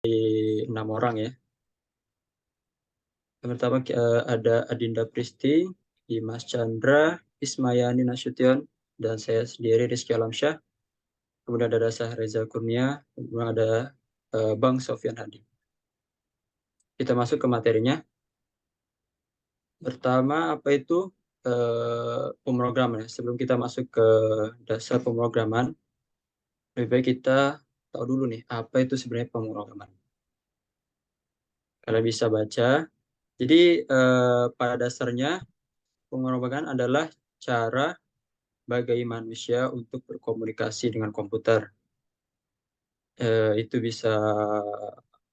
6 orang ya. Yang pertama ada Adinda Pristi, Dimas Chandra, Ismayani Nasution, dan saya sendiri Rizky Alamsyah. Kemudian ada Sahreza Kurnia, kemudian ada Bang Sofyan Hadi. Kita masuk ke materinya. Pertama, apa itu pemrograman? Sebelum kita masuk ke dasar pemrograman, lebih baik kita tahu dulu nih, apa itu sebenarnya pemrograman. Kalian bisa baca. Jadi, pada dasarnya, pemrograman adalah cara bagi manusia untuk berkomunikasi dengan komputer. Itu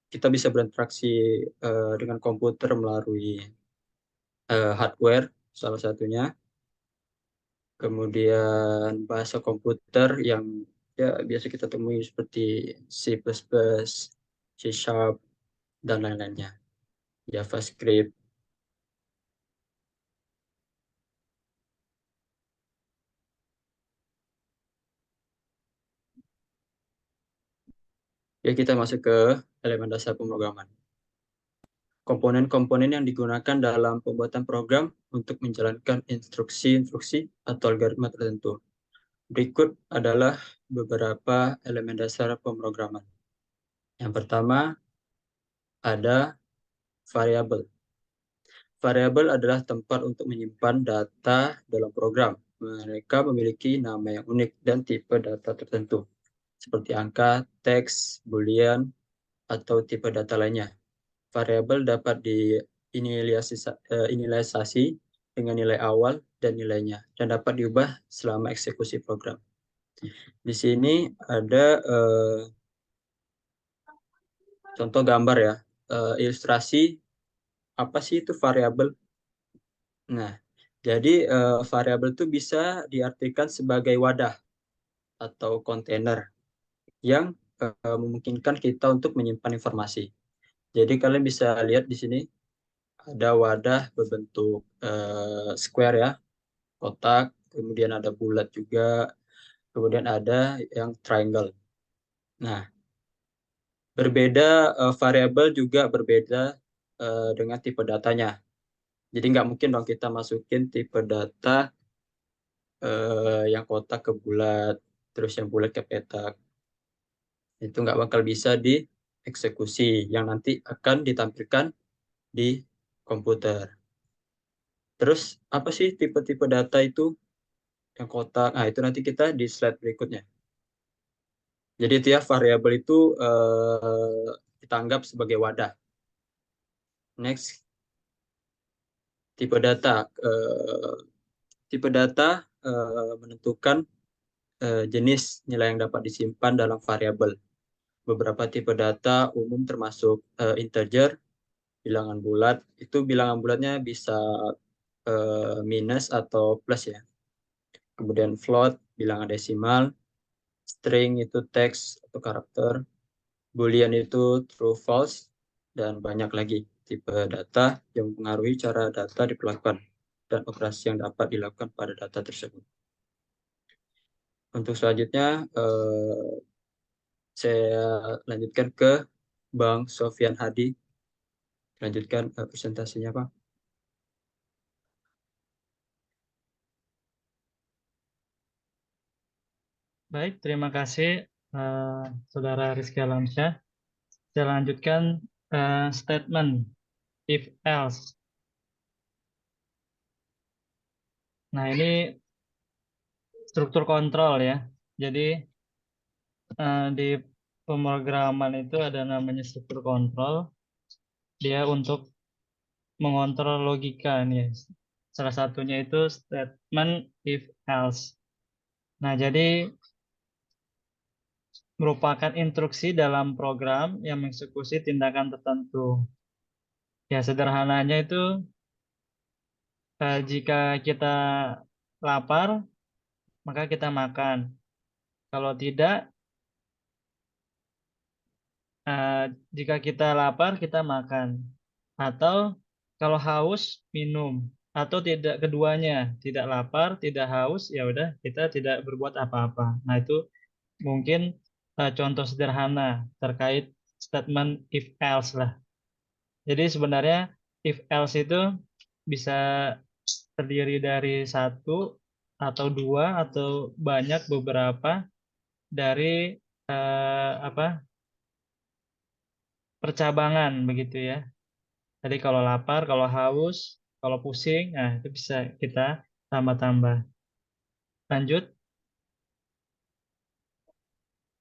kita bisa berinteraksi dengan komputer melalui hardware salah satunya, kemudian bahasa komputer yang ya biasa kita temui seperti C++, C Sharp, dan lain-lainnya, JavaScript. Ya, kita masuk ke elemen dasar pemrograman. Komponen-komponen yang digunakan dalam pembuatan program untuk menjalankan instruksi-instruksi atau algoritma tertentu. Berikut adalah beberapa elemen dasar pemrograman. Yang pertama, ada variabel. Variabel adalah tempat untuk menyimpan data dalam program. Mereka memiliki nama yang unik dan tipe data tertentu, seperti angka, teks, boolean, atau tipe data lainnya. Variabel dapat diinisialisasi dengan nilai awal dan nilainya, dan dapat diubah selama eksekusi program. Di sini ada contoh gambar ya, ilustrasi apa sih itu variabel. Nah, jadi variabel itu bisa diartikan sebagai wadah atau kontainer yang memungkinkan kita untuk menyimpan informasi. Jadi kalian bisa lihat di sini ada wadah berbentuk square ya, kotak, kemudian ada bulat juga, kemudian ada yang triangle. Nah, berbeda variabel juga berbeda dengan tipe datanya. Jadi nggak mungkin dong kita masukin tipe data yang kotak ke bulat, terus yang bulat ke petak. Itu nggak bakal bisa dieksekusi, yang nanti akan ditampilkan di komputer. Terus apa sih tipe-tipe data itu yang kotak? Nah, itu nanti kita di slide berikutnya. Jadi itu ya, variabel itu kita anggap sebagai wadah. Next, tipe data. Tipe data menentukan jenis nilai yang dapat disimpan dalam variabel. Beberapa tipe data umum termasuk integer, bilangan bulat. Itu bilangan bulatnya bisa minus atau plus ya. Kemudian float, bilangan desimal, string itu teks atau karakter, boolean itu true false, dan banyak lagi tipe data yang mempengaruhi cara data diperlakukan dan operasi yang dapat dilakukan pada data tersebut. Untuk selanjutnya, saya lanjutkan ke Bang Sofyan Hadi. Lanjutkan presentasinya, Pak. Baik, terima kasih Saudara Rizky Alamsyah. Saya lanjutkan statement if else. Nah, ini struktur kontrol ya. Jadi di pemrograman itu ada namanya struktur kontrol. Dia untuk mengontrol logika nih. Salah satunya itu statement if else. Nah, jadi merupakan instruksi dalam program yang mengeksekusi tindakan tertentu. Ya, sederhananya itu jika kita lapar, maka kita makan. Kalau tidak, jika kita lapar, kita makan. Atau kalau haus, minum. Atau tidak keduanya, tidak lapar, tidak haus, ya udah kita tidak berbuat apa-apa. Nah, itu mungkin contoh sederhana terkait statement if else lah. Jadi sebenarnya if else itu bisa terdiri dari satu atau dua atau banyak beberapa dari percabangan begitu ya. Jadi kalau lapar, kalau haus, kalau pusing, nah itu bisa kita tambah-tambah. Lanjut.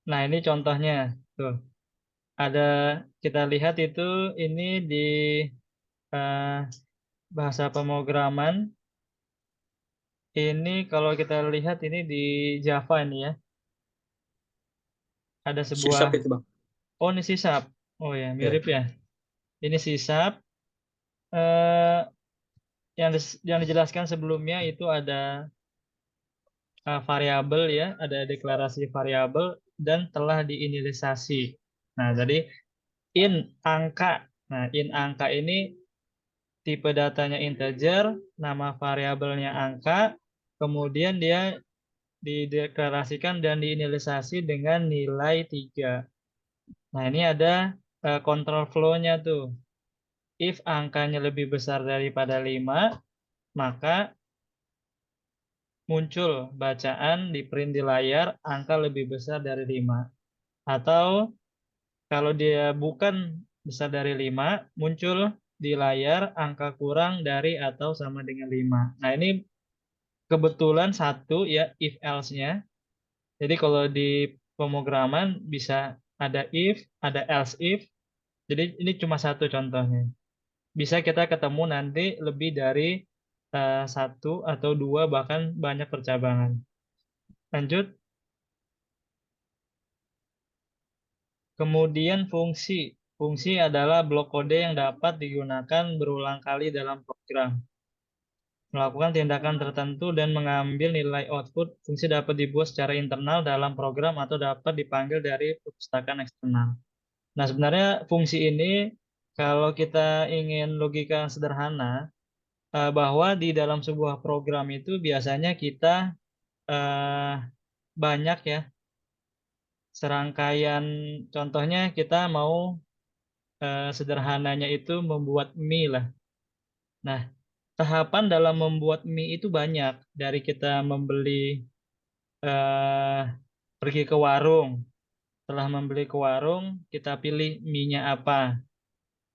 Nah ini contohnya tuh. Ada kita lihat itu ini di eh, bahasa pemrograman. Ini kalau kita lihat ini di Java ini ya. Ada Sisap sebuah, itu Bang. oh ini sisap. Oh ya Ya. mirip ya. Ini sisap. Eh, yang dijelaskan sebelumnya itu ada variabel ya, ada deklarasi variabel dan telah diinisialisasi. Nah, jadi in angka. Nah, in angka ini tipe datanya integer, nama variabelnya angka, kemudian dia dideklarasikan dan diinisialisasi dengan nilai 3. Nah, ini ada control flow-nya tuh. If angkanya lebih besar daripada 5, maka muncul bacaan di print di layar angka lebih besar dari 5. Atau kalau dia bukan besar dari 5, muncul di layar angka kurang dari atau sama dengan 5. Nah, ini kebetulan satu ya if else-nya. Jadi kalau di pemrograman bisa ada if, ada else if. Jadi ini cuma satu contohnya. Bisa kita ketemu nanti lebih dari satu atau dua bahkan banyak percabangan. Lanjut. Kemudian fungsi. Fungsi adalah blok kode yang dapat digunakan berulang kali dalam program. Melakukan tindakan tertentu dan mengambil nilai output, fungsi dapat dibuat secara internal dalam program atau dapat dipanggil dari perpustakaan eksternal. Nah, sebenarnya fungsi ini kalau kita ingin logika sederhana, bahwa di dalam sebuah program itu biasanya kita eh, banyak ya serangkaian, contohnya kita mau sederhananya itu membuat mie lah. Nah, tahapan dalam membuat mie itu banyak. Dari kita membeli, eh, pergi ke warung. Setelah membeli ke warung, kita pilih mie-nya apa.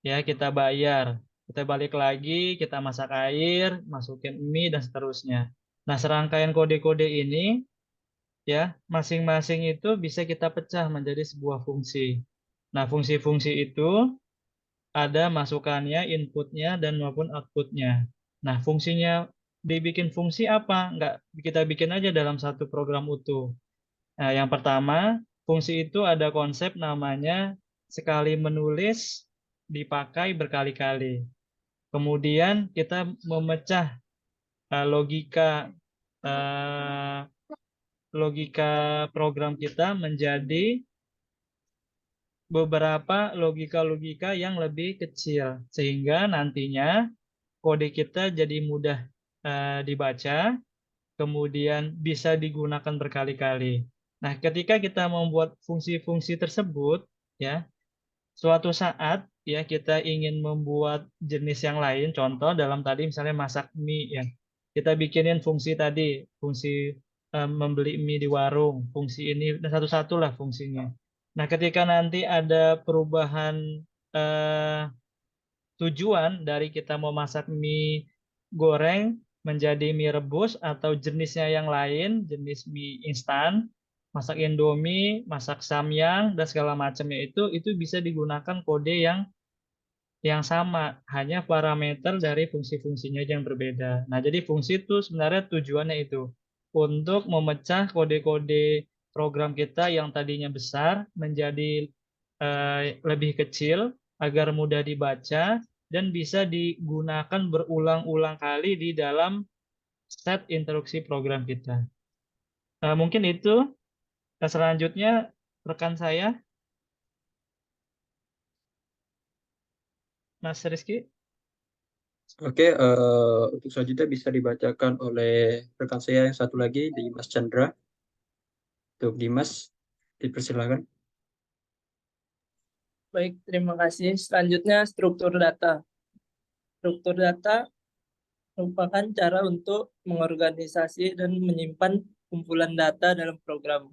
Ya, kita bayar. Kita balik lagi, kita masak air, masukin mie, dan seterusnya. Nah, serangkaian kode-kode ini, ya, masing-masing itu bisa kita pecah menjadi sebuah fungsi. Nah, fungsi-fungsi itu ada masukannya, inputnya, dan maupun outputnya. Nah, fungsinya dibikin fungsi apa? Nggak kita bikin aja dalam satu program utuh. Nah, yang pertama, fungsi itu ada konsep namanya sekali menulis dipakai berkali-kali. Kemudian kita memecah eh, logika program kita menjadi beberapa logika-logika yang lebih kecil sehingga nantinya kode kita jadi mudah dibaca, kemudian bisa digunakan berkali-kali. Nah, ketika kita membuat fungsi-fungsi tersebut, ya, suatu saat ya kita ingin membuat jenis yang lain, contoh dalam tadi misalnya masak mie ya. Kita bikinin fungsi tadi, fungsi membeli mie di warung, fungsi ini dan satu-satu lah fungsinya. Nah, ketika nanti ada perubahan eh, tujuan dari kita mau masak mie goreng menjadi mie rebus atau jenisnya yang lain, jenis mie instan, masak Indomie, masak Samyang dan segala macamnya itu bisa digunakan kode yang sama, hanya parameter dari fungsi-fungsinya yang berbeda. Nah, jadi fungsi itu sebenarnya tujuannya itu untuk memecah kode-kode program kita yang tadinya besar menjadi lebih kecil agar mudah dibaca dan bisa digunakan berulang-ulang kali di dalam set instruksi program kita. Mungkin itu. Selanjutnya rekan saya, Mas Rizky. Oke, untuk selanjutnya bisa dibacakan oleh rekan saya yang satu lagi, Dimas Chandra. Untuk Dimas, dipersilakan. Baik, terima kasih. Selanjutnya struktur data. Struktur data merupakan cara untuk mengorganisasi dan menyimpan kumpulan data dalam program.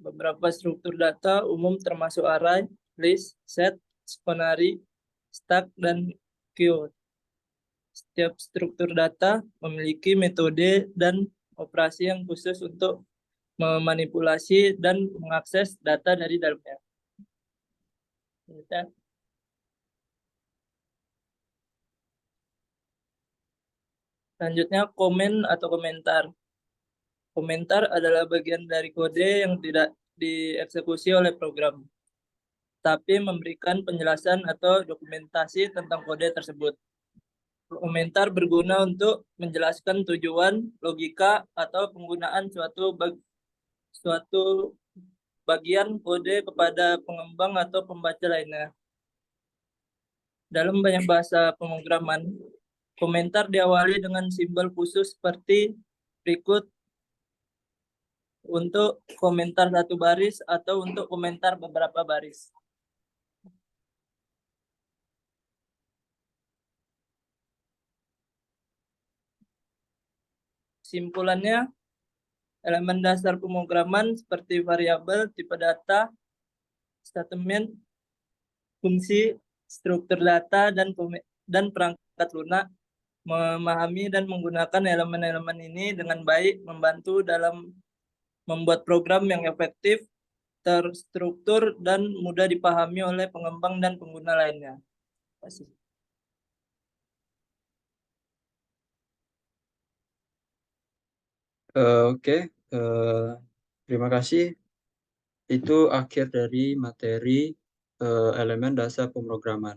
Beberapa struktur data umum termasuk array, list, set, skenario, stack, dan queue. Setiap struktur data memiliki metode dan operasi yang khusus untuk memanipulasi dan mengakses data dari dalamnya. Selanjutnya, komen atau komentar. Komentar adalah bagian dari kode yang tidak dieksekusi oleh program, tapi memberikan penjelasan atau dokumentasi tentang kode tersebut. Komentar berguna untuk menjelaskan tujuan, logika, atau penggunaan suatu bagian kode kepada pengembang atau pembaca lainnya. Dalam banyak bahasa pemrograman, komentar diawali dengan simbol khusus seperti berikut untuk komentar satu baris atau untuk komentar beberapa baris. Simpulannya, elemen dasar pemrograman seperti variabel, tipe data, statement, fungsi, struktur data, dan perangkat lunak memahami dan menggunakan elemen-elemen ini dengan baik membantu dalam membuat program yang efektif, terstruktur, dan mudah dipahami oleh pengembang dan pengguna lainnya. Terima kasih. Oke, terima kasih. Itu akhir dari materi elemen dasar pemrograman.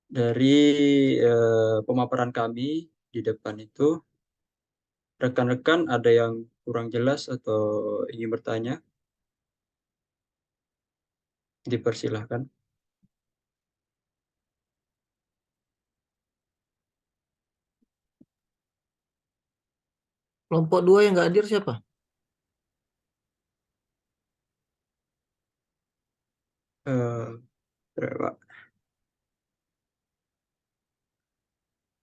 Dari pemaparan kami di depan itu, rekan-rekan ada yang kurang jelas atau ingin bertanya? Dipersilahkan. Kelompok 2 yang nggak hadir siapa? Pak.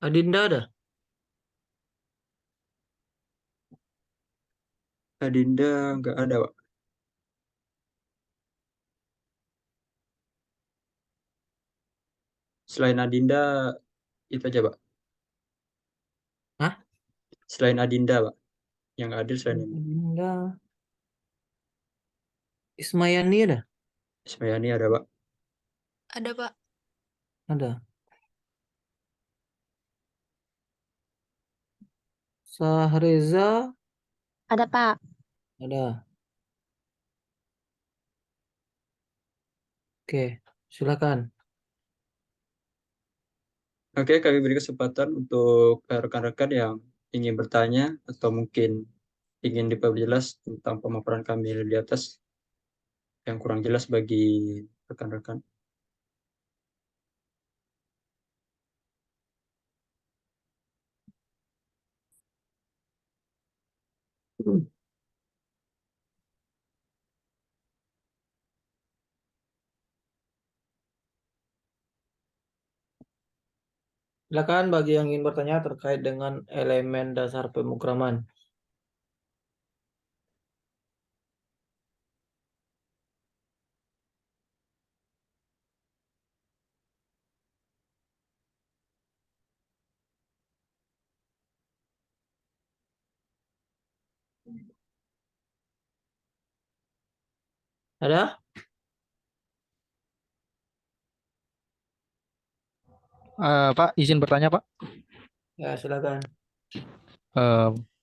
Adinda ada? Adinda nggak ada, Pak. Selain Adinda, itu aja, Pak. Hah? Selain Adinda, Pak. Yang nggak hadir selain Adinda. Adinda. Ismayani ada? Ismayani ada, Pak. Ada, Pak. Ada. Sahreza Ada, Pak. ada. Oke, silakan. Oke, kami beri kesempatan untuk rekan-rekan yang ingin bertanya atau mungkin ingin diperjelas tentang pemaparan kami di atas yang kurang jelas bagi rekan-rekan. Silakan bagi yang ingin bertanya terkait dengan elemen dasar pemrograman. Ada? Pak, izin bertanya, Pak. Ya, silakan.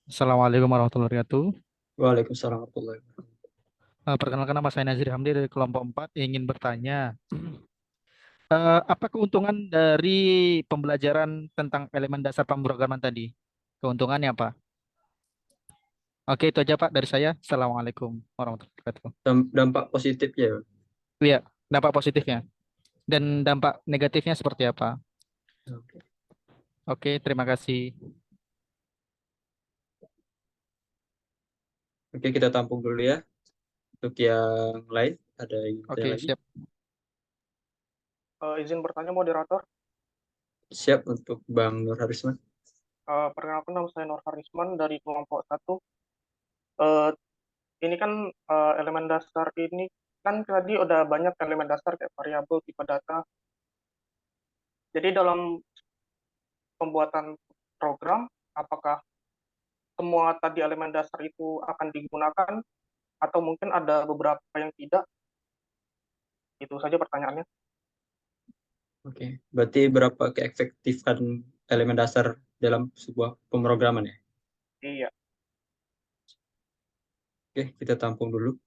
Assalamualaikum warahmatullahi wabarakatuh. Waalaikumsalam warahmatullahi wabarakatuh. Perkenalkan, nama saya Nazir Hamdi dari kelompok 4 ingin bertanya. Apa keuntungan dari pembelajaran tentang elemen dasar pemrograman tadi? Keuntungannya apa? Oke, itu aja, Pak, dari saya. Assalamualaikum warahmatullahi wabarakatuh. Dampak positifnya, Pak. Iya, dampak positifnya. Dan dampak negatifnya seperti apa? Oke. Oke, terima kasih. Oke, kita tampung dulu ya. Untuk yang lain, ada yang ingin bertanya Oke, lagi? siap. Izin bertanya moderator. Siap untuk Bang Nur Harisman. Perkenalkan, nama saya Nur Harisman dari kelompok 1. Ini kan elemen dasar ini kan tadi udah banyak elemen dasar kayak variabel, tipe data. Jadi dalam pembuatan program, apakah semua tadi elemen dasar itu akan digunakan atau mungkin ada beberapa yang tidak? Itu saja pertanyaannya. Oke, berarti berapa keefektifan elemen dasar dalam sebuah pemrograman ya? Iya. Oke, kita tampung dulu.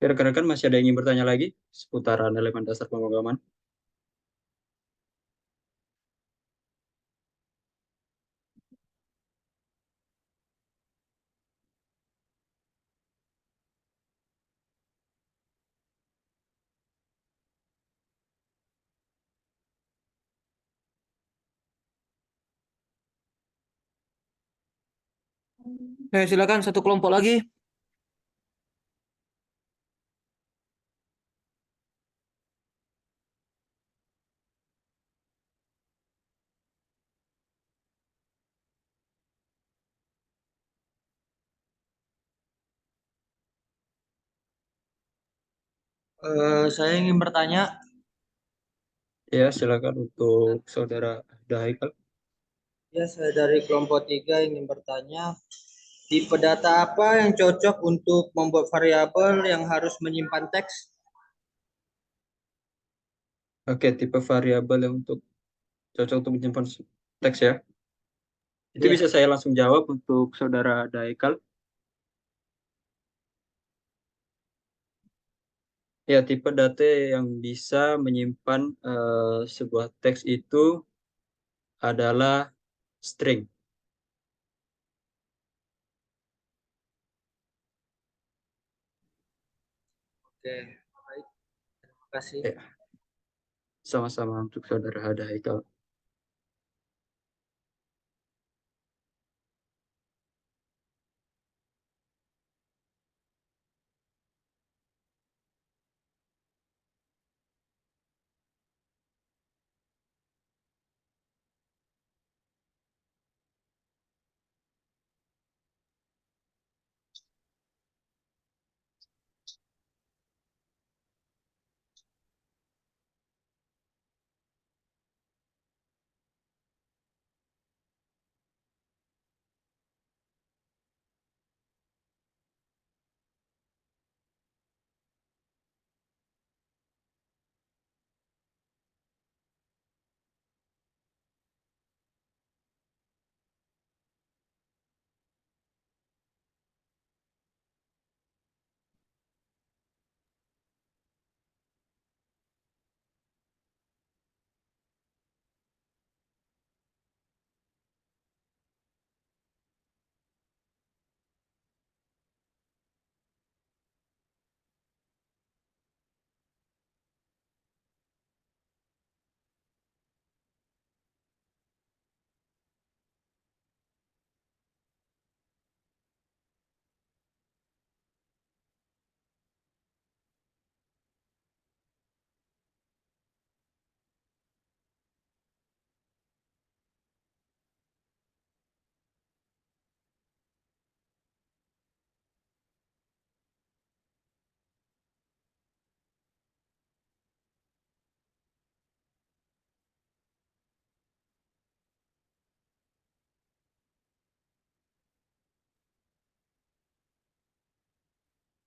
Rekan-rekan masih ada yang ingin bertanya lagi seputaran elemen dasar pemrograman? Silakan satu kelompok lagi. Saya ingin bertanya. Ya, silakan untuk Saudara Dahaikal. Ya, saya dari kelompok 3 ingin bertanya, tipe data apa yang cocok untuk membuat variabel yang harus menyimpan teks? Oke, tipe variabel yang cocok untuk menyimpan teks ya. Itu Iya. bisa saya langsung jawab untuk Saudara Daikal. Ya, tipe data yang bisa menyimpan sebuah teks itu adalah string. Oke, baik. Terima kasih. Ya, sama-sama untuk Saudara Daikal.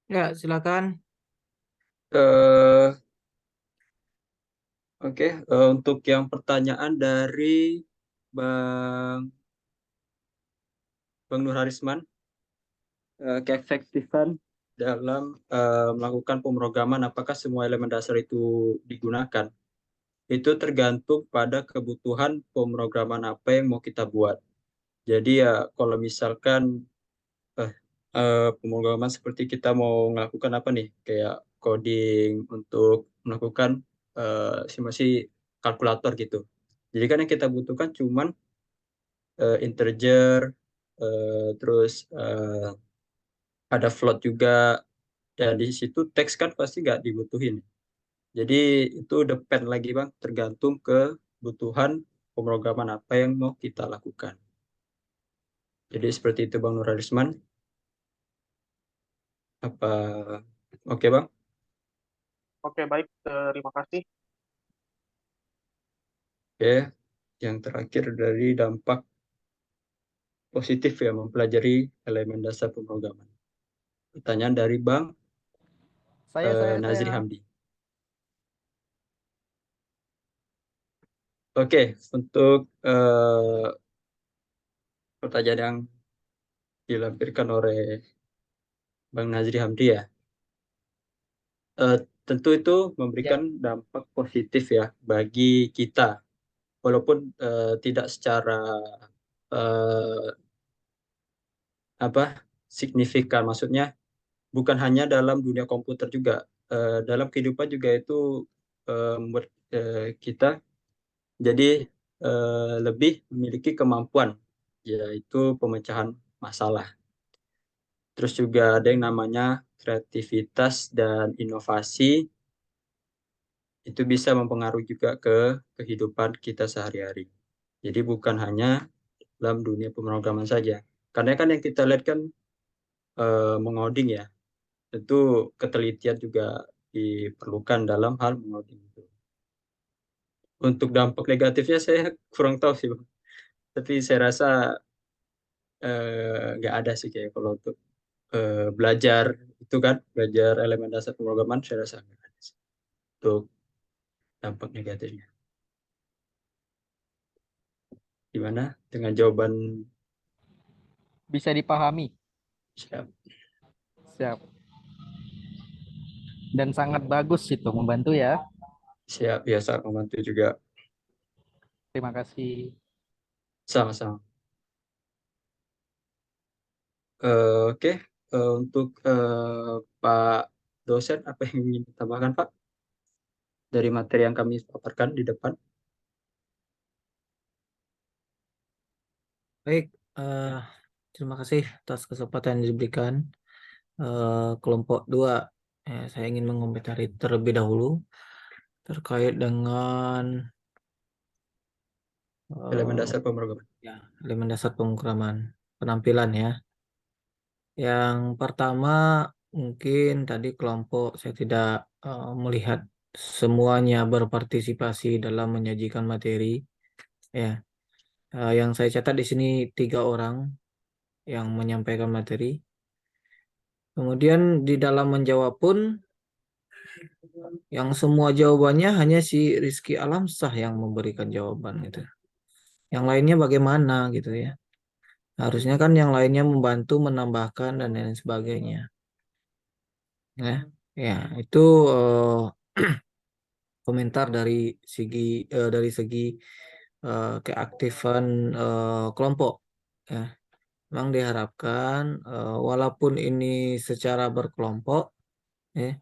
Ya, silakan. Eh, Oke, untuk yang pertanyaan dari Bang Bang Nur Harisman, keefektifan dalam melakukan pemrograman, apakah semua elemen dasar itu digunakan? Itu tergantung pada kebutuhan pemrograman apa yang mau kita buat. Jadi ya kalau misalkan pemrograman seperti kita mau melakukan apa nih, kayak coding untuk melakukan simulasi kalkulator gitu. Jadi kan yang kita butuhkan cuman integer, terus ada float juga, dan di situ teks kan pasti nggak dibutuhin. Jadi itu depend lagi Bang, tergantung kebutuhan pemrograman apa yang mau kita lakukan. Jadi seperti itu Bang Nurarisman. Apa oke Bang? Oke, baik. Terima kasih. Oke, yang terakhir dari dampak positif ya mempelajari elemen dasar pemrograman. Pertanyaan dari Bang Nazri Saya. Hamdi. Oke, untuk pertanyaan yang dilampirkan oleh Bang Nazri Hamdi ya, tentu itu memberikan dampak positif ya bagi kita, walaupun tidak secara eh, apa signifikan. Maksudnya bukan hanya dalam dunia komputer juga, dalam kehidupan juga itu membuat kita jadi lebih memiliki kemampuan, yaitu pemecahan masalah. Terus juga ada yang namanya kreativitas dan inovasi, itu bisa mempengaruhi juga ke kehidupan kita sehari-hari. Jadi bukan hanya dalam dunia pemrograman saja. Karena kan yang kita lihat kan mengoding ya, tentu ketelitian juga diperlukan dalam hal mengoding itu. Untuk dampak negatifnya saya kurang tahu sih, Bang. Tapi saya rasa nggak ada sih kayak kalau untuk belajar itu kan, belajar elemen dasar pemrograman saya rasa nggak ada sih untuk dampak negatifnya. Gimana dengan jawaban? Bisa dipahami. Siap, Siap. Dan sangat bagus itu membantu ya. siap ya, sangat membantu juga. Terima kasih. Sama-sama. Oke, untuk Pak dosen, apa yang ingin ditambahkan Pak dari materi yang kami paparkan di depan? Baik, terima kasih atas kesempatan yang diberikan. Kelompok 2, saya ingin mengomentari terlebih dahulu terkait dengan Elemen dasar pemrograman. elemen dasar pemrograman penampilan ya. Yang pertama, mungkin tadi kelompok saya tidak melihat semuanya berpartisipasi dalam menyajikan materi. Ya, yang saya catat di sini 3 orang yang menyampaikan materi. Kemudian di dalam menjawab pun yang semua jawabannya hanya si Rizky Alamsah yang memberikan jawaban gitu. Yang lainnya bagaimana gitu ya. Harusnya kan yang lainnya membantu menambahkan dan lain sebagainya. Ya, ya itu komentar dari segi keaktifan kelompok. Ya, memang diharapkan walaupun ini secara berkelompok, ya,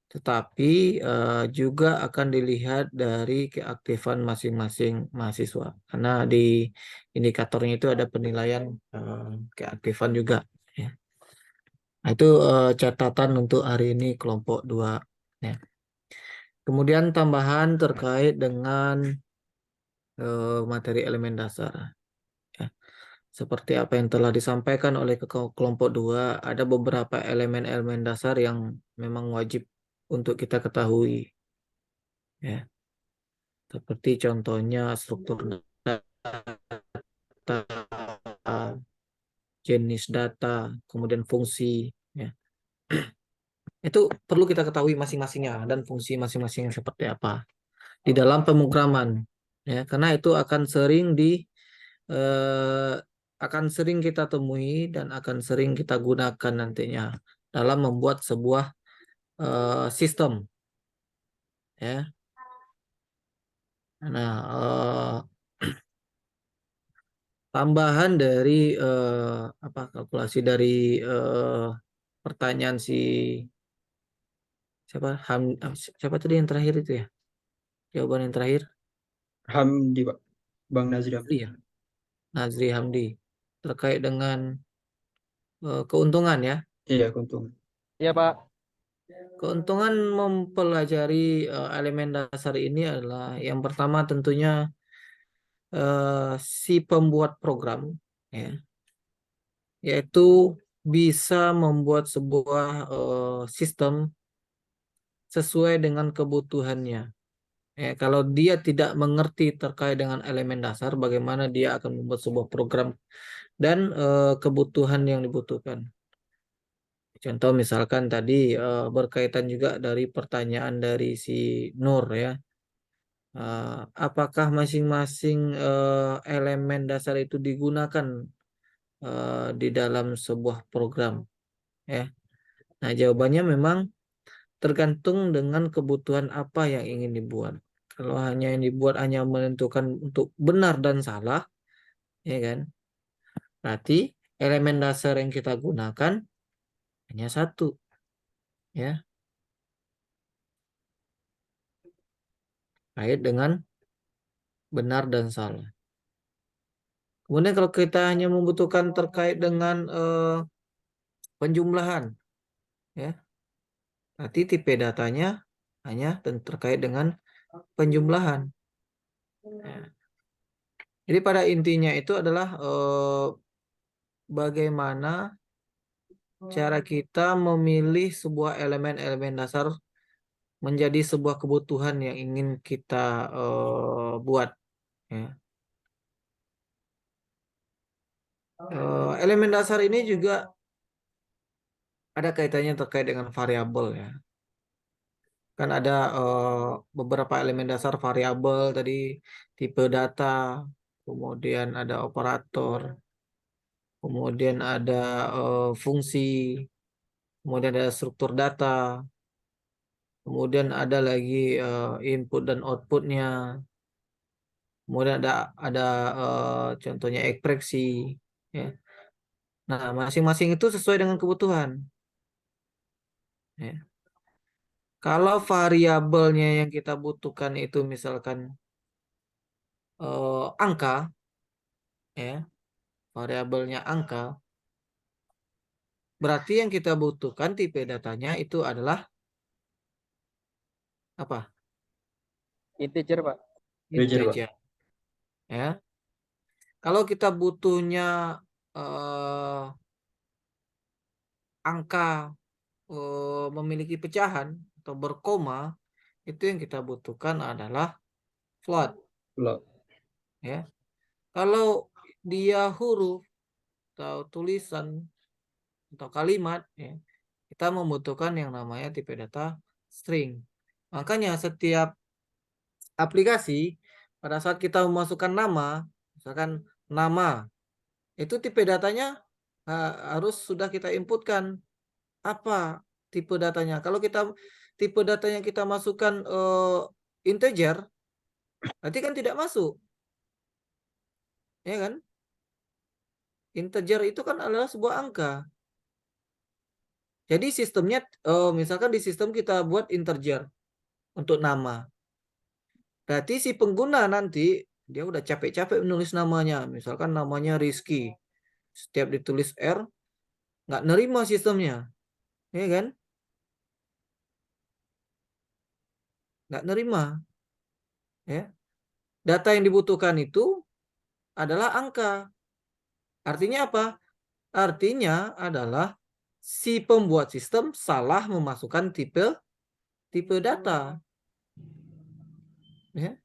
tetapi juga akan dilihat dari keaktifan masing-masing mahasiswa. Karena di indikatornya itu ada penilaian keaktifan juga. Ya. Nah, itu catatan untuk hari ini kelompok 2. Ya. Kemudian tambahan terkait dengan materi elemen dasar. Ya. Seperti apa yang telah disampaikan oleh kelompok 2, ada beberapa elemen-elemen dasar yang memang wajib untuk kita ketahui. Ya. Seperti contohnya struktur data, jenis data, kemudian fungsi. Ya. Itu perlu kita ketahui masing-masingnya dan fungsi masing-masingnya seperti apa di dalam pemrograman, ya, karena itu eh, akan sering kita temui dan akan sering kita gunakan nantinya dalam membuat sebuah sistem, ya. Nah, tambahan dari kalkulasi dari pertanyaan siapa tadi yang terakhir itu ya, jawaban yang terakhir Hamdi, Pak. Bang Nazri Hamdi. Iya, Nazri Hamdi, terkait dengan keuntungan, ya. Iya, keuntungan. Iya, Pak. Keuntungan mempelajari elemen dasar ini adalah yang pertama tentunya si pembuat program, ya, yaitu bisa membuat sebuah sistem sesuai dengan kebutuhannya. Ya, kalau dia tidak mengerti terkait dengan elemen dasar, bagaimana dia akan membuat sebuah program dan kebutuhan yang dibutuhkan. Contoh misalkan tadi berkaitan juga dari pertanyaan dari si Nur, ya. Apakah masing-masing elemen dasar itu digunakan di dalam sebuah program, ya? Nah, jawabannya memang tergantung dengan kebutuhan apa yang ingin dibuat. Kalau hanya yang dibuat hanya menentukan untuk benar dan salah, ya kan? Berarti elemen dasar yang kita gunakan hanya satu, ya, kait dengan benar dan salah. Kemudian kalau kita hanya membutuhkan terkait dengan penjumlahan, ya, berarti tipe datanya hanya terkait dengan penjumlahan. Ya. Jadi pada intinya itu adalah bagaimana cara kita memilih sebuah elemen-elemen dasar menjadi sebuah kebutuhan yang ingin kita buat, ya. Elemen dasar ini juga ada kaitannya terkait dengan variabel, ya. Kan ada beberapa elemen dasar variabel tadi, tipe data, kemudian ada operator, kemudian ada fungsi, kemudian ada struktur data, kemudian ada lagi input dan outputnya, kemudian ada contohnya ekspresi, ya. Nah, masing-masing itu sesuai dengan kebutuhan, ya. Kalau variabelnya yang kita butuhkan itu misalkan angka, ya, variabelnya angka, berarti yang kita butuhkan tipe datanya itu adalah apa? Integer, Pak. Integer, Pak. Integer, ya. Kalau kita butuhnya angka memiliki pecahan atau berkoma, itu yang kita butuhkan adalah float, Float. ya. Kalau dia huruf atau tulisan atau kalimat, ya, kita membutuhkan yang namanya tipe data string. Makanya setiap aplikasi pada saat kita memasukkan nama, misalkan nama, itu tipe datanya harus sudah kita inputkan apa tipe datanya. Kalau kita tipe datanya kita masukkan integer, berarti kan tidak masuk, ya kan? Integer itu kan adalah sebuah angka. Jadi sistemnya, misalkan di sistem kita buat integer untuk nama. Berarti si pengguna nanti dia udah capek-capek menulis namanya. Misalkan namanya Rizky. Setiap ditulis R, nggak nerima sistemnya, ya kan? Nggak nerima, ya. Data yang dibutuhkan itu adalah angka. Artinya apa? Artinya adalah si pembuat sistem salah memasukkan tipe data, ya.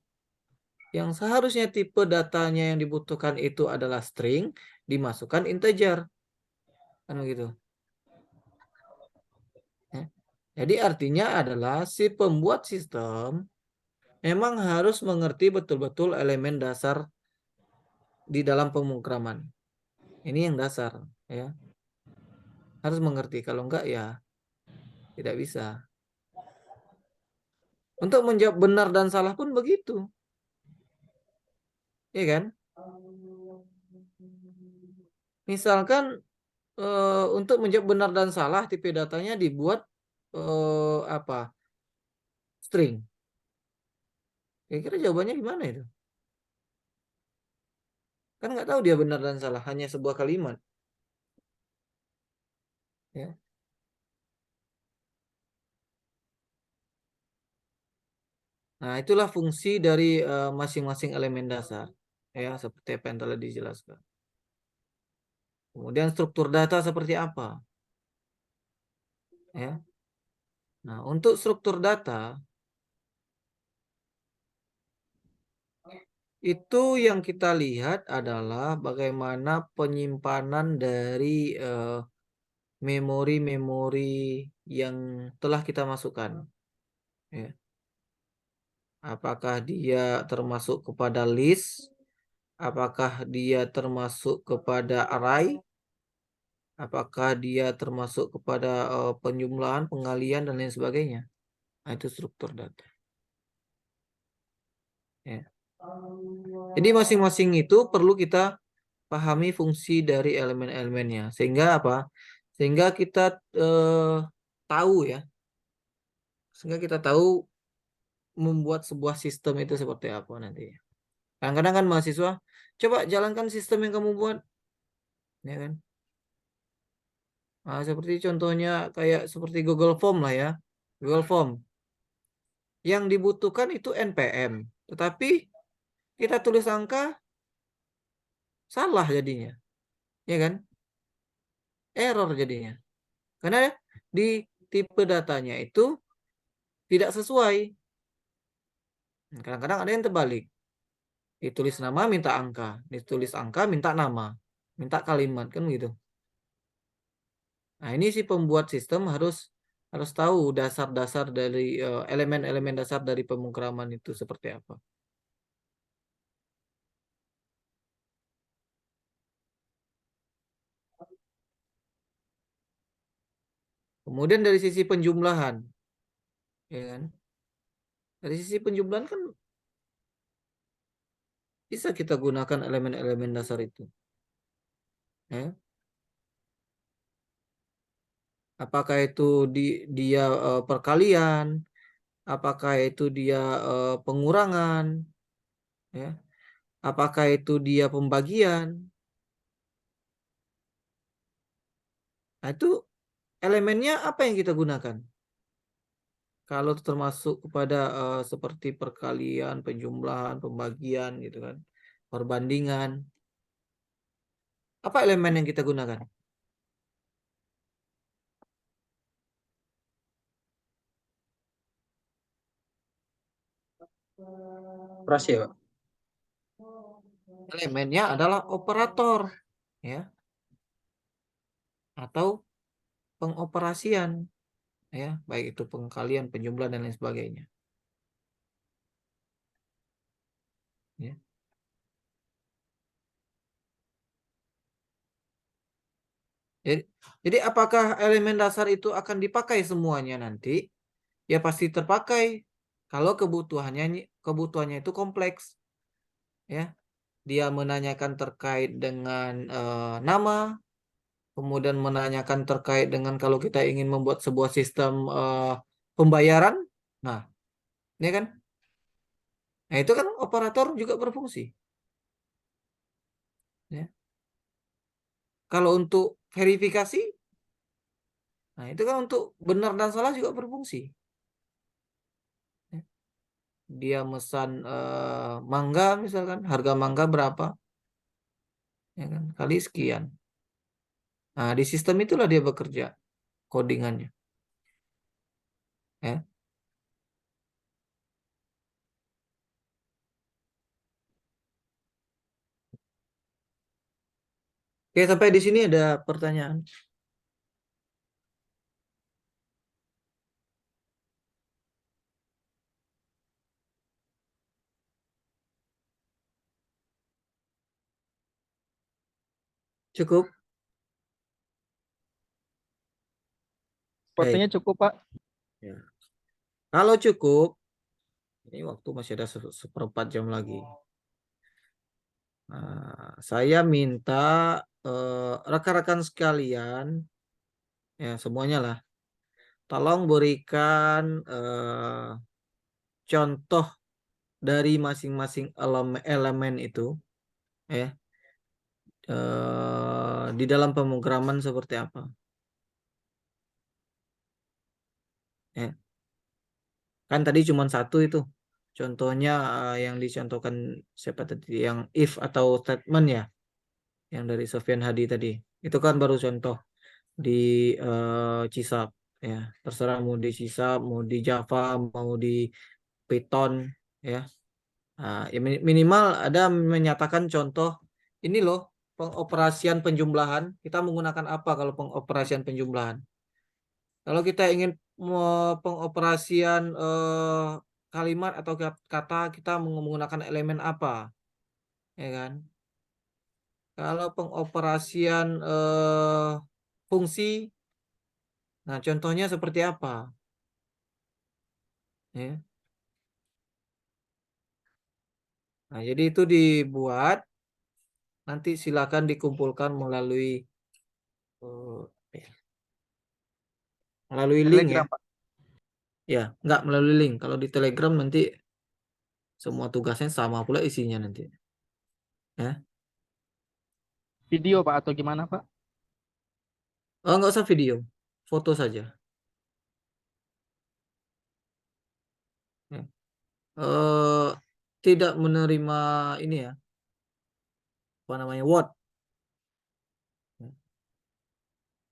Yang seharusnya tipe datanya yang dibutuhkan itu adalah string, dimasukkan integer, kan begitu. Jadi artinya adalah si pembuat sistem memang harus mengerti betul-betul elemen dasar di dalam pemrograman. Ini yang dasar, ya. Harus mengerti. Kalau enggak ya tidak bisa. Untuk menjawab benar dan salah pun begitu. Ya kan? Misalkan untuk menjawab benar dan salah tipe datanya dibuat apa? String. Kira-kira jawabannya gimana itu? Kan nggak tahu dia benar dan salah, hanya sebuah kalimat. Ya. Nah, itulah fungsi dari masing-masing elemen dasar. Ya, seperti apa yang telah dijelaskan. Kemudian struktur data seperti apa? Ya. Nah, untuk struktur data itu yang kita lihat adalah bagaimana penyimpanan dari memori-memori yang telah kita masukkan. Ya. Apakah dia termasuk kepada list? Apakah dia termasuk kepada array? Apakah dia termasuk kepada penjumlahan, pengalian, dan lain sebagainya? Nah, itu struktur data. Ya. Jadi masing-masing itu perlu kita pahami fungsi dari elemen-elemennya. Sehingga apa? Sehingga kita tahu ya. Sehingga kita tahu membuat sebuah sistem itu seperti apa nanti. Kadang-kadang kan mahasiswa, coba jalankan sistem yang kamu buat. Ya kan? Nah, seperti contohnya kayak seperti Google Form lah ya. Google Form. Yang dibutuhkan itu NPM. Tetapi kita tulis angka salah jadinya. Ya kan? Error jadinya. Karena di tipe datanya itu tidak sesuai. Kadang-kadang ada yang terbalik. Ditulis nama minta angka. Ditulis angka minta nama. Minta kalimat. Kan gitu. Nah, ini si pembuat sistem harus tahu dasar-dasar dari elemen-elemen dasar dari pemrograman itu seperti apa. Kemudian dari sisi penjumlahan, ya kan? Dari sisi penjumlahan kan bisa kita gunakan elemen-elemen dasar itu. Ya. Apakah itu dia perkalian, apakah itu dia pengurangan, ya. Apakah itu dia pembagian. Nah, itu elemennya apa yang kita gunakan? Kalau termasuk kepada seperti perkalian, penjumlahan, pembagian gitu kan. Perbandingan. Apa elemen yang kita gunakan? Operasi ya, Pak? Elemennya adalah operator, ya, atau pengoperasian, ya, baik itu pengkalian, penjumlahan, dan lain sebagainya. Ya. Jadi apakah elemen dasar itu akan dipakai semuanya nanti? Ya pasti terpakai kalau kebutuhannya itu kompleks, ya. Dia menanyakan terkait dengan nama, kemudian menanyakan terkait dengan kalau kita ingin membuat sebuah sistem pembayaran, nah, ini kan, nah itu kan operator juga berfungsi, ya. Kalau untuk verifikasi, nah itu kan untuk benar dan salah juga berfungsi. Ya. Dia mesan mangga misalkan, harga mangga berapa, ya kan, kali sekian. Nah di sistem itulah dia bekerja codingannya, ya. Oke, sampai di sini ada pertanyaan. Cukup? Sepertinya Baik. cukup, Pak. Ya. Kalau cukup, ini waktu masih ada seperempat jam lagi. Nah, saya minta rekan-rekan sekalian, ya semuanya lah, tolong berikan contoh dari masing-masing elemen itu, ya, di dalam pemrograman seperti apa. Ya. Kan tadi cuma satu itu. Contohnya yang dicontohkan siapa tadi? Yang if atau statement ya. Yang dari Sofyan Hadi tadi. Itu kan baru contoh di C#. Ya. Terserah mau di C#, mau di Java, mau di Python. Ya. Nah, ya minimal ada menyatakan contoh. Ini loh pengoperasian penjumlahan. Kita menggunakan apa kalau pengoperasian penjumlahan? Kalau kita ingin pengoperasian kalimat atau kata, kita menggunakan elemen apa, ya kan? Kalau pengoperasian fungsi, nah contohnya seperti apa? Ya. Nah, jadi itu dibuat, nanti silakan dikumpulkan melalui link ya. Telegram, Pak. Ya, nggak melalui link. Kalau di Telegram nanti semua tugasnya sama pula isinya nanti. Ya. Video, Pak, atau gimana, Pak? Oh, nggak usah video, foto saja. Ya. Tidak menerima ini ya, apa namanya, Word.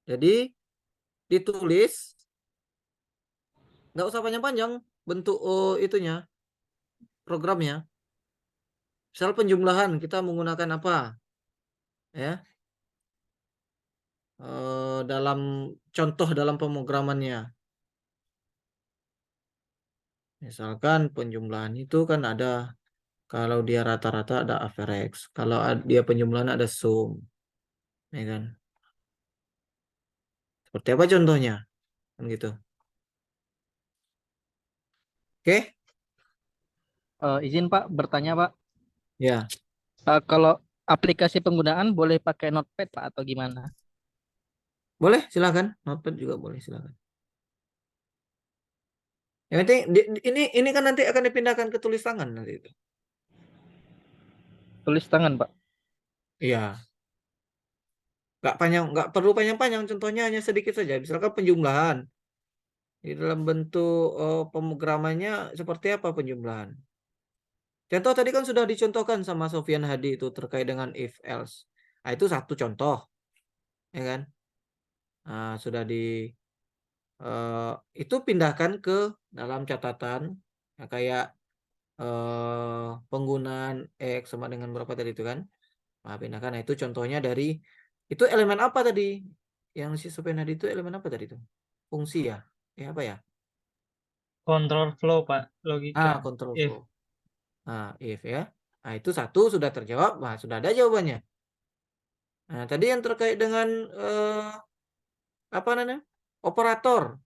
Jadi ditulis, nggak usah panjang-panjang bentuk itunya, programnya. Misal penjumlahan kita menggunakan apa, ya, dalam contoh dalam pemrogramannya. Misalkan penjumlahan itu kan ada, kalau dia rata-rata ada average, kalau dia penjumlahan ada sum, ya kan? Seperti apa contohnya, kan gitu. Oke? Izin, Pak, bertanya, Pak. Ya, Kalau aplikasi penggunaan boleh pakai Notepad, Pak, atau gimana? boleh, silakan. Notepad juga boleh, silakan. Yang penting ini kan nanti akan dipindahkan ke tulis tangan nanti itu. Tulis tangan, Pak. Iya, nggak panjang, nggak perlu panjang-panjang. Contohnya hanya sedikit saja. Misalkan penjumlahan di dalam bentuk pemrogramannya seperti apa penjumlahan. Contoh tadi kan sudah dicontohkan sama Sofyan Hadi itu terkait dengan if else. Nah, itu satu contoh, ya kan? Nah, sudah itu pindahkan ke dalam catatan, ya, kayak penggunaan X sama dengan berapa tadi itu kan? Nah, pindahkan. Nah, itu contohnya dari itu elemen apa tadi? Yang si Sofyan Hadi itu elemen apa tadi itu? Fungsi ya? Ya apa ya? Control flow, Pak, logika. Control If. flow. Nah, if ya. Nah, itu satu sudah terjawab. Nah, sudah ada jawabannya. Nah, tadi yang terkait dengan apa namanya? Operator.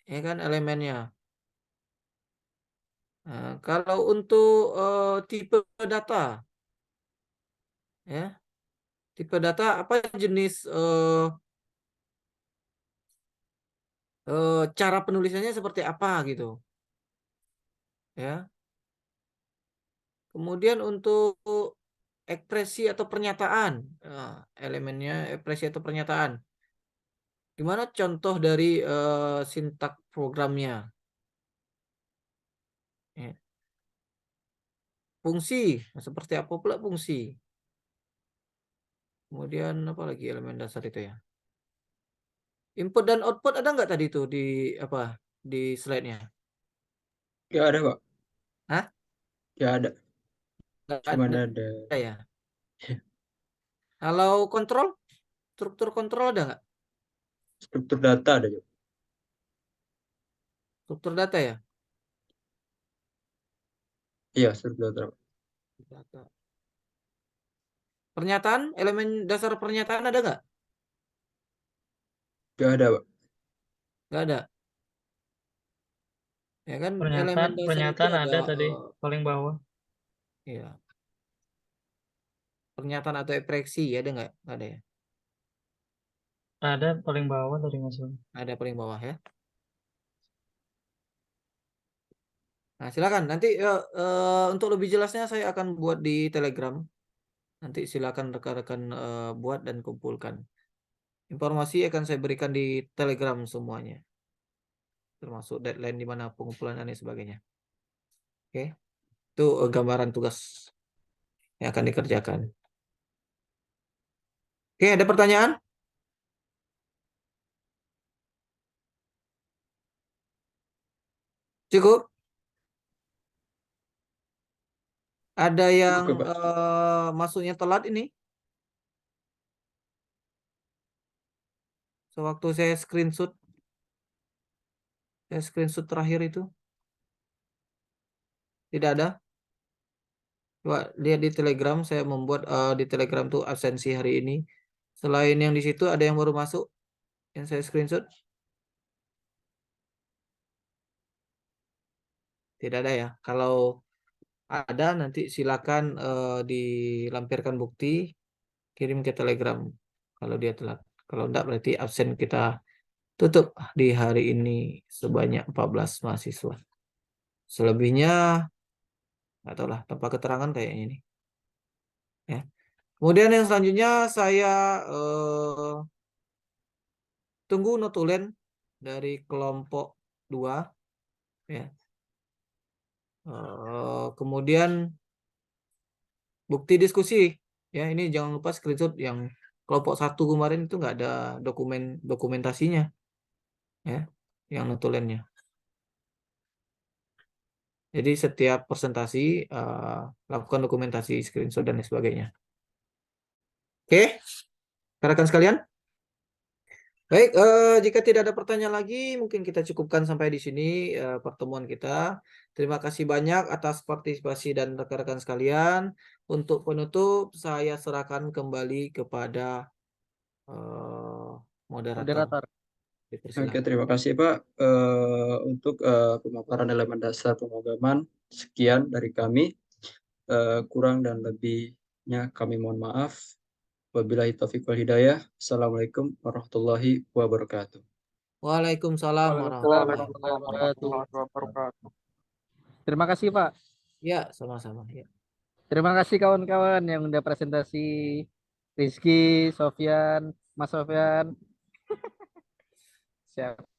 Ya kan elemennya. Nah, kalau untuk tipe data, ya. Tipe data apa jenis cara penulisannya seperti apa gitu. Ya. Kemudian untuk ekspresi atau pernyataan, elemennya ekspresi atau pernyataan. Gimana contoh dari sintak programnya? Ya. Fungsi, nah, seperti apa pula fungsi? Kemudian apa lagi elemen dasar itu ya? Input dan output ada nggak tadi itu di apa di slide-nya? Nggak ada, Pak. Hah? Nggak ada. Nggak Cuman ada ada ya. Kalau kontrol, struktur kontrol ada nggak? struktur data ada juga. Struktur data ya? Iya, struktur data. Data. Pernyataan, elemen dasar pernyataan ada nggak? Nggak ada, Pak. Nggak ada. Ya kan, elemen Pernyataan dasar itu pernyataan ada, ada tadi paling bawah. ya, pernyataan atau ekspresi, ada nggak? Nggak ada ya? Ada paling bawah tadi Mas Ul. Ada paling bawah ya. Nah, silakan. Nanti untuk lebih jelasnya saya akan buat di Telegram. Nanti silakan rekan-rekan buat dan kumpulkan. Informasi akan saya berikan di Telegram semuanya. Termasuk deadline di mana pengumpulan dan lain sebagainya. Oke. Itu gambaran tugas yang akan dikerjakan. Oke, ada pertanyaan? Cukup? Ada yang Cukup, Pak. masuknya telat ini? Sewaktu saya screenshot terakhir itu. Tidak ada? Coba lihat di Telegram, saya membuat di Telegram tuh absensi hari ini. Selain yang di situ, ada yang baru masuk yang saya screenshot? Tidak ada ya. Kalau ada, nanti silakan dilampirkan bukti, kirim ke Telegram kalau dia telat. Kalau enggak, berarti absen kita tutup di hari ini sebanyak 14 mahasiswa. Selebihnya, nggak tahu lah, tanpa keterangan kayaknya ini. Ya. Kemudian yang selanjutnya saya tunggu notulen dari kelompok 2. Ya. Kemudian bukti diskusi. Ya, ini jangan lupa screenshot yang kelompok 1 kemarin itu nggak ada dokumentasinya. Ya, yang notulennya. Jadi setiap presentasi lakukan dokumentasi, screenshot dan lain sebagainya. Oke, rekan sekalian. Baik, jika tidak ada pertanyaan lagi, mungkin kita cukupkan sampai di sini pertemuan kita. Terima kasih banyak atas partisipasi dan rekan-rekan sekalian. Untuk penutup, saya serahkan kembali kepada moderator. Moderator. Oke, Dipersilakan. terima kasih Pak untuk pemaparan elemen dasar pemrograman. Sekian dari kami. Kurang dan lebihnya kami mohon maaf. Wabillahi taufiq wal hidayah. Assalamualaikum warahmatullahi wabarakatuh. Waalaikumsalam Waalaikumsalam warahmatullahi wabarakatuh. warahmatullahi wabarakatuh. Terima kasih Pak. Ya, sama-sama. Ya. Terima kasih kawan-kawan yang udah presentasi. Rizky, Sofyan, Mas Sofyan. Siap.